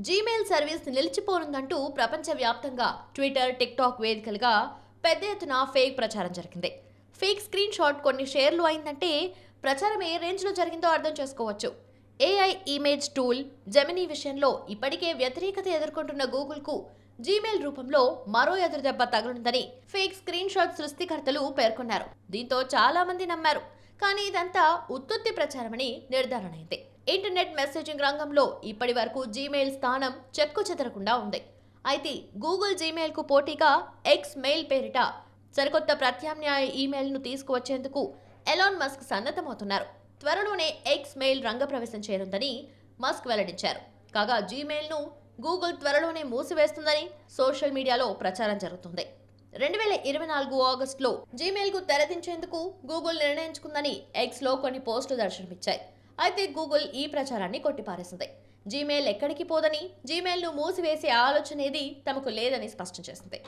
Gmail service నిలిచిపోనుందంటూ ప్రపంచవ్యాప్తంగా Twitter, TikTok వేదికలుగా పెద్ద ఎత్తున ఫేక్ ప్రచారం జరిగింది. ఫేక్ స్క్రీన్ షాట్ కొన్ని షేర్లు అయిందంటే ప్రచారం ఏ రేంజ్లో జరిగిందో అర్థం చేసుకోవచ్చు. ఏఐ ఇమేజ్ టూల్ జెమినీ విషయంలో ఇప్పటికే వ్యతిరేకత ఎదుర్కొంటున్న గూగుల్కు జీమెయిల్ రూపంలో మరో ఎదురుదెబ్బ తగనుందని ఫేక్ స్క్రీన్ షాట్ సృష్టికర్తలు పేర్కొన్నారు. దీంతో చాలా మంది నమ్మారు. కానీ ఇదంతా ఉత్తుత్తి ప్రచారమని నిర్ధారణ అయింది. ఇంటర్నెట్ మెసేజింగ్ రంగంలో ఇప్పటి వరకు జీమెయిల్ స్థానం చెక్కు చెదరకుండా ఉంది. అయితే గూగుల్ జీమెయిల్ కు పోటీగా ఎక్స్ మెయిల్ పేరిట సరికొత్త ప్రత్యామ్నాయ ఈమెయిల్ను తీసుకువచ్చేందుకు ఎలాన్ మస్క్ సన్నద్ధమవుతున్నారు. త్వరలోనే ఎక్స్ మెయిల్ రంగప్రవేశం చేయనుందని మస్క్ వెల్లడించారు. కాగా జీమెయిల్ను గూగుల్ త్వరలోనే మూసివేస్తుందని సోషల్ మీడియాలో ప్రచారం జరుగుతుంది. 2024 ఆగస్టులో జీమెయిల్కు తెరదించేందుకు గూగుల్ నిర్ణయించుకుందని ఎక్స్లో కొన్ని పోస్టులు దర్శనమిచ్చాయి. అయితే గూగుల్ ఈ ప్రచారాన్ని కొట్టిపారేసింది. జీమెయిల్ ఎక్కడికి పోదని, జీమెయిల్ను మూసివేసే ఆలోచనేది తమకు లేదని స్పష్టం చేసింది.